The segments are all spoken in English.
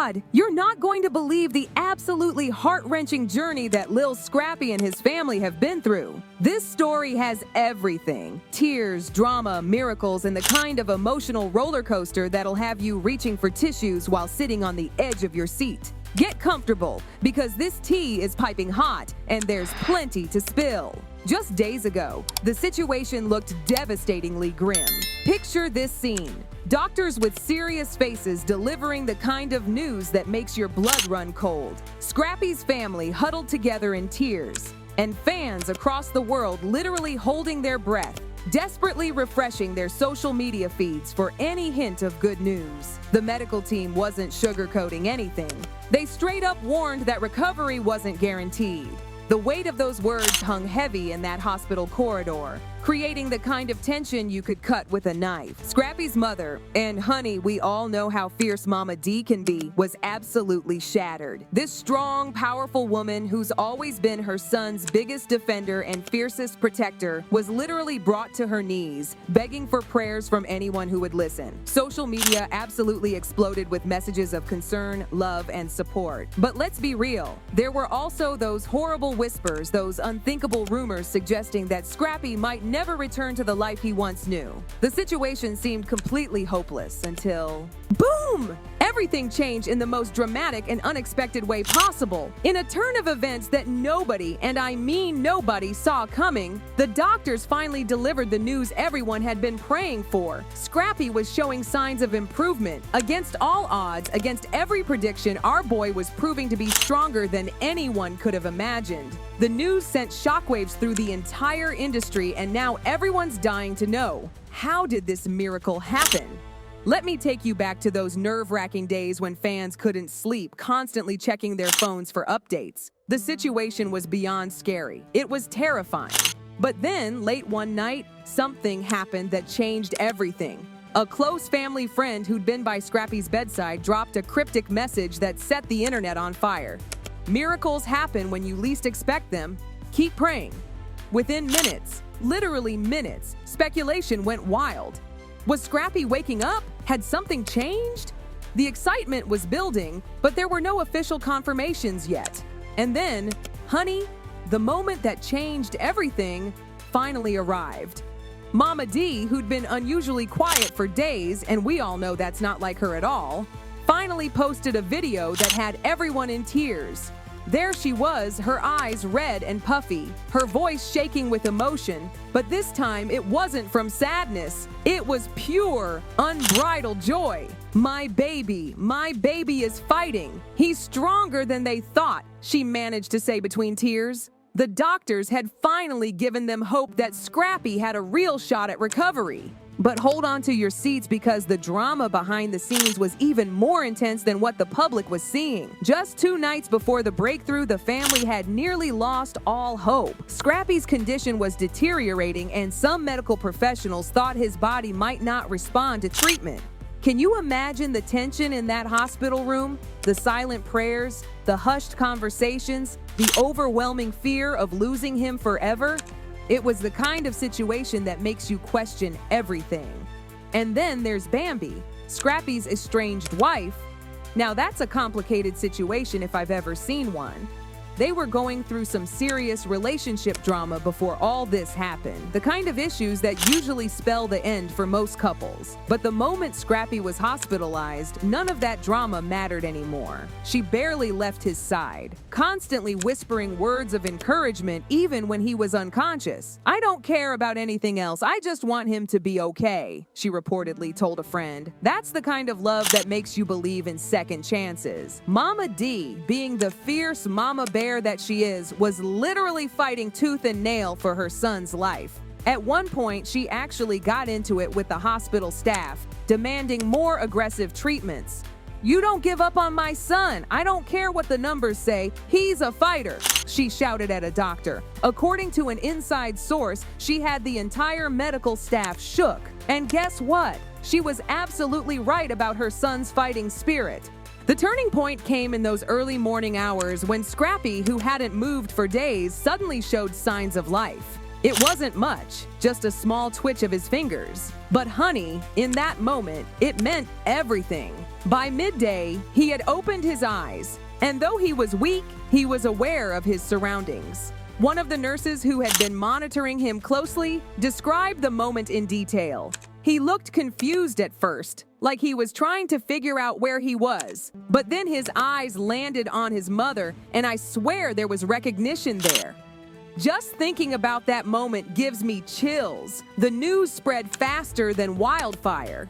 God, you're not going to believe the absolutely heart-wrenching journey that Lil Scrappy and his family have been through. This story has everything: tears, drama, miracles, and the kind of emotional roller coaster that'll have you reaching for tissues while sitting on the edge of your seat. Get comfortable, because this tea is piping hot and there's plenty to spill. Just days ago, the situation looked devastatingly grim. Picture this scene: doctors with serious faces delivering the kind of news that makes your blood run cold. Scrappy's family huddled together in tears, and fans across the world literally holding their breath, desperately refreshing their social media feeds for any hint of good news. The medical team wasn't sugarcoating anything. They straight up warned that recovery wasn't guaranteed. The weight of those words hung heavy in that hospital corridor, creating the kind of tension you could cut with a knife. Scrappy's mother, and honey, we all know how fierce Mama D can be, was absolutely shattered. This strong, powerful woman, who's always been her son's biggest defender and fiercest protector, was literally brought to her knees, begging for prayers from anyone who would listen. Social media absolutely exploded with messages of concern, love, and support. But let's be real, there were also those horrible whispers, those unthinkable rumors suggesting that Scrappy might never return to the life he once knew. The situation seemed completely hopeless until... boom! Everything changed in the most dramatic and unexpected way possible. In a turn of events that nobody, and I mean nobody, saw coming, the doctors finally delivered the news everyone had been praying for. Scrappy was showing signs of improvement. Against all odds, against every prediction, our boy was proving to be stronger than anyone could have imagined. The news sent shockwaves through the entire industry, and now everyone's dying to know, how did this miracle happen? Let me take you back to those nerve-wracking days when fans couldn't sleep, constantly checking their phones for updates. The situation was beyond scary. It was terrifying. But then, late one night, something happened that changed everything. A close family friend who'd been by Scrappy's bedside dropped a cryptic message that set the internet on fire. Miracles happen when you least expect them. Keep praying. Within minutes, literally minutes, speculation went wild. Was Scrappy waking up? Had something changed? The excitement was building, but there were no official confirmations yet. And then, honey, the moment that changed everything finally arrived. Mama D, who'd been unusually quiet for days, and we all know that's not like her at all, finally posted a video that had everyone in tears. There she was, her eyes red and puffy, her voice shaking with emotion, but this time it wasn't from sadness. It was pure, unbridled joy. My baby is fighting. He's stronger than they thought, she managed to say between tears. The doctors had finally given them hope that Scrappy had a real shot at recovery. But hold on to your seats, because the drama behind the scenes was even more intense than what the public was seeing. Just 2 nights before the breakthrough, the family had nearly lost all hope. Scrappy's condition was deteriorating, and some medical professionals thought his body might not respond to treatment. Can you imagine the tension in that hospital room? The silent prayers, the hushed conversations, the overwhelming fear of losing him forever? It was the kind of situation that makes you question everything. And then there's Bambi, Scrappy's estranged wife. Now that's a complicated situation if I've ever seen one. They were going through some serious relationship drama before all this happened, the kind of issues that usually spell the end for most couples. But the moment Scrappy was hospitalized, none of that drama mattered anymore. She barely left his side, constantly whispering words of encouragement even when he was unconscious. "I don't care about anything else, I just want him to be okay," she reportedly told a friend. That's the kind of love that makes you believe in second chances. Mama D, being the fierce mama bear that she is, was literally fighting tooth and nail for her son's life. At one point, she actually got into it with the hospital staff, demanding more aggressive treatments. "You don't give up on my son. I don't care what the numbers say. He's a fighter," she shouted at a doctor. According to an inside source, she had the entire medical staff shook. And guess what? She was absolutely right about her son's fighting spirit. The turning point came in those early morning hours when Scrappy, who hadn't moved for days, suddenly showed signs of life. It wasn't much, just a small twitch of his fingers. But honey, in that moment, it meant everything. By midday, he had opened his eyes, and though he was weak, he was aware of his surroundings. One of the nurses who had been monitoring him closely described the moment in detail. He looked confused at first, like he was trying to figure out where he was. But then his eyes landed on his mother, and I swear there was recognition there. Just thinking about that moment gives me chills. The news spread faster than wildfire.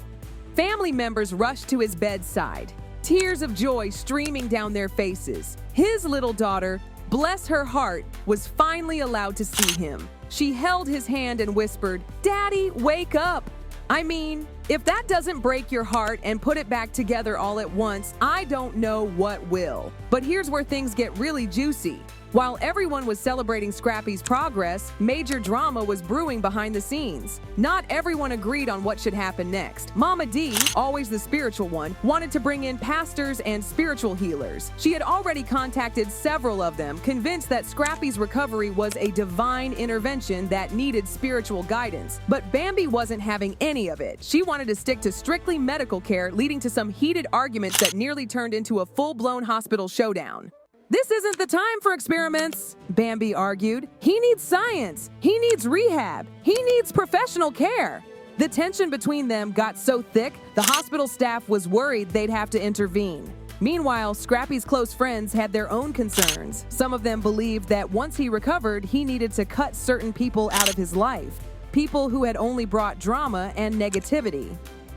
Family members rushed to his bedside, tears of joy streaming down their faces. His little daughter, bless her heart, was finally allowed to see him. She held his hand and whispered, "Daddy, wake up." I mean, if that doesn't break your heart and put it back together all at once, I don't know what will. But here's where things get really juicy. While everyone was celebrating Scrappy's progress, major drama was brewing behind the scenes. Not everyone agreed on what should happen next. Mama D, always the spiritual one, wanted to bring in pastors and spiritual healers. She had already contacted several of them, convinced that Scrappy's recovery was a divine intervention that needed spiritual guidance. But Bambi wasn't having any of it. She wanted to stick to strictly medical care, leading to some heated arguments that nearly turned into a full-blown hospital showdown. "This isn't the time for experiments," Bambi argued. "He needs science. He needs rehab. He needs professional care." The tension between them got so thick, the hospital staff was worried they'd have to intervene. Meanwhile, Scrappy's close friends had their own concerns. Some of them believed that once he recovered, he needed to cut certain people out of his life. People who had only brought drama and negativity.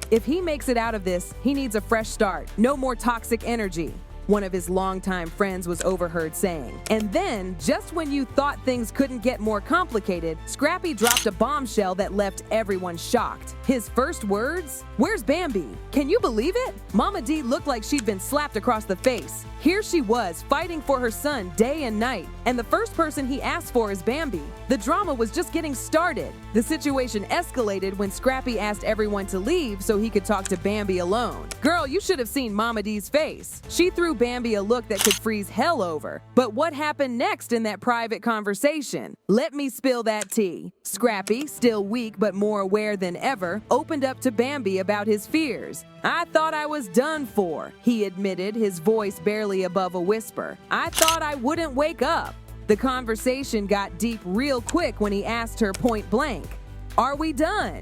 If he makes it out of this, he needs a fresh start. No more toxic energy, one of his longtime friends was overheard saying. And then, just when you thought things couldn't get more complicated, Scrappy dropped a bombshell that left everyone shocked. His first words? "Where's Bambi?" Can you believe it? Mama D looked like she'd been slapped across the face. Here she was, fighting for her son day and night, and the first person he asked for is Bambi. The drama was just getting started. The situation escalated when Scrappy asked everyone to leave so he could talk to Bambi alone. Girl, you should have seen Mama D's face. She threw Bambi a look that could freeze hell over. But what happened next in that private conversation? Let me spill that tea. Scrappy, still weak but more aware than ever, opened up to Bambi about his fears. "I thought I was done for," he admitted, his voice barely above a whisper. "I thought I wouldn't wake up." The conversation got deep real quick when he asked her point blank, "Are we done?"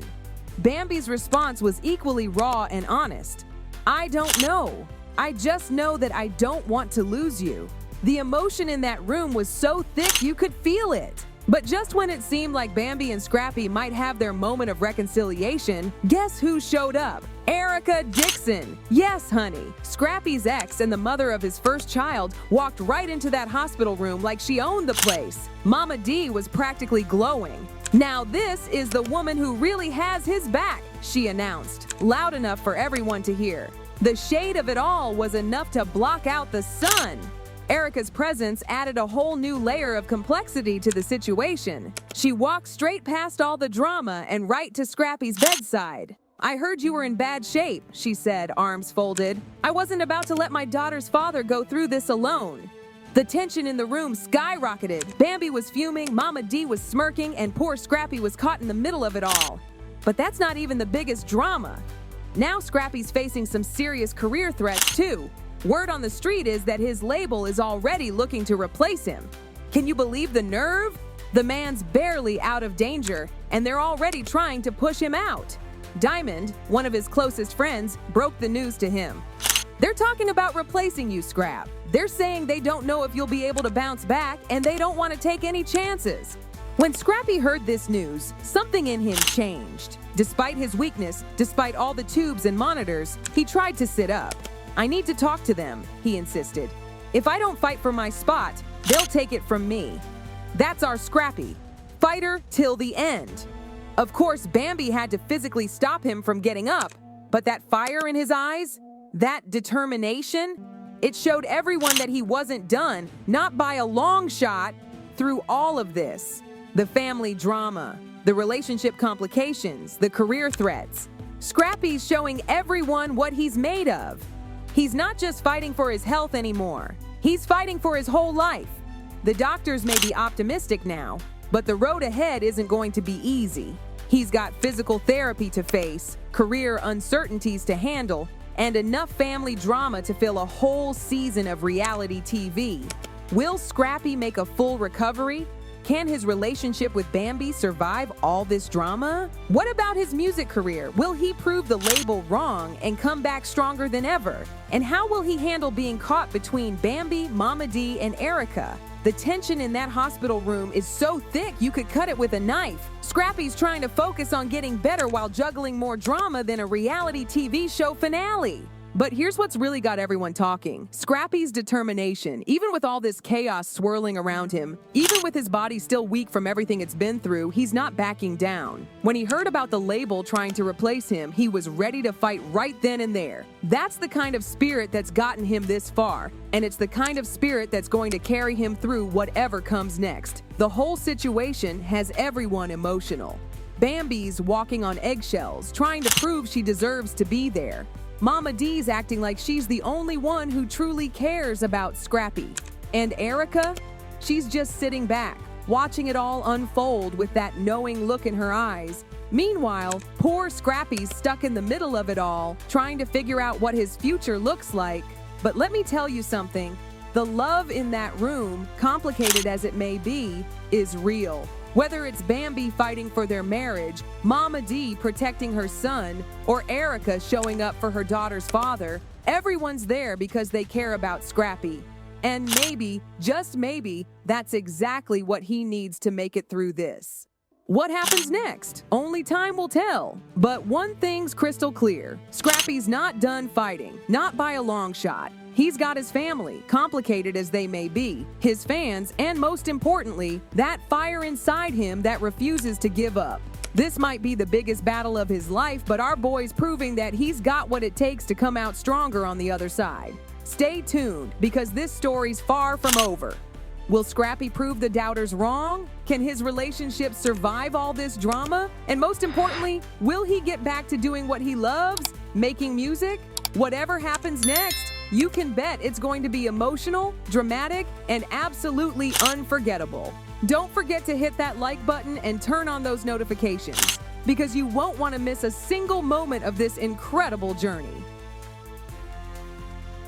Bambi's response was equally raw and honest. "I don't know. I just know that I don't want to lose you." The emotion in that room was so thick you could feel it. But just when it seemed like Bambi and Scrappy might have their moment of reconciliation, guess who showed up? Erica Dixon. Yes, honey. Scrappy's ex and the mother of his first child walked right into that hospital room like she owned the place. Mama D was practically glowing. "Now this is the woman who really has his back," she announced, loud enough for everyone to hear. The shade of it all was enough to block out the sun. Erica's presence added a whole new layer of complexity to the situation. She walked straight past all the drama and right to Scrappy's bedside. "I heard you were in bad shape," she said, arms folded. "I wasn't about to let my daughter's father go through this alone." The tension in the room skyrocketed. Bambi was fuming, Mama D was smirking, and poor Scrappy was caught in the middle of it all. But that's not even the biggest drama. Now Scrappy's facing some serious career threats too. Word on the street is that his label is already looking to replace him. Can you believe the nerve? The man's barely out of danger, and they're already trying to push him out. Diamond, one of his closest friends, broke the news to him. "They're talking about replacing you, Scrap. They're saying they don't know if you'll be able to bounce back, and they don't want to take any chances." When Scrappy heard this news, something in him changed. Despite his weakness, despite all the tubes and monitors, he tried to sit up. "I need to talk to them," he insisted. "If I don't fight for my spot, they'll take it from me." That's our Scrappy. Fighter till the end. Of course, Bambi had to physically stop him from getting up, but that fire in his eyes, that determination, it showed everyone that he wasn't done, not by a long shot, through all of this. The family drama, the relationship complications, the career threats. Scrappy's showing everyone what he's made of. He's not just fighting for his health anymore. He's fighting for his whole life. The doctors may be optimistic now, But the road ahead isn't going to be easy. He's got physical therapy to face, career uncertainties to handle, and enough family drama to fill a whole season of reality TV. Will Scrappy make a full recovery? Can his relationship with Bambi survive all this drama? What about his music career? Will he prove the label wrong and come back stronger than ever? And how will he handle being caught between Bambi, Mama D, and Erica? The tension in that hospital room is so thick you could cut it with a knife. Scrappy's trying to focus on getting better while juggling more drama than a reality TV show finale. But here's what's really got everyone talking. Scrappy's determination. Even with all this chaos swirling around him, even with his body still weak from everything it's been through, he's not backing down. When he heard about the label trying to replace him, he was ready to fight right then and there. That's the kind of spirit that's gotten him this far, and it's the kind of spirit that's going to carry him through whatever comes next. The whole situation has everyone emotional. Bambi's walking on eggshells, trying to prove she deserves to be there. Mama D's acting like she's the only one who truly cares about Scrappy. And Erica? She's just sitting back, watching it all unfold with that knowing look in her eyes. Meanwhile, poor Scrappy's stuck in the middle of it all, trying to figure out what his future looks like. But let me tell you something. The love in that room, complicated as it may be, is real. Whether it's Bambi fighting for their marriage, Mama D protecting her son, or Erica showing up for her daughter's father, everyone's there because they care about Scrappy. And maybe, just maybe, that's exactly what he needs to make it through this. What happens next? Only time will tell. But one thing's crystal clear. Scrappy's not done fighting, not by a long shot. He's got his family, complicated as they may be, his fans, and most importantly, that fire inside him that refuses to give up. This might be the biggest battle of his life, but our boy's proving that he's got what it takes to come out stronger on the other side. Stay tuned, because this story's far from over. Will Scrappy prove the doubters wrong? Can his relationship survive all this drama? And most importantly, will he get back to doing what he loves, making music? Whatever happens next, you can bet it's going to be emotional, dramatic, and absolutely unforgettable. Don't forget to hit that like button and turn on those notifications, because you won't want to miss a single moment of this incredible journey.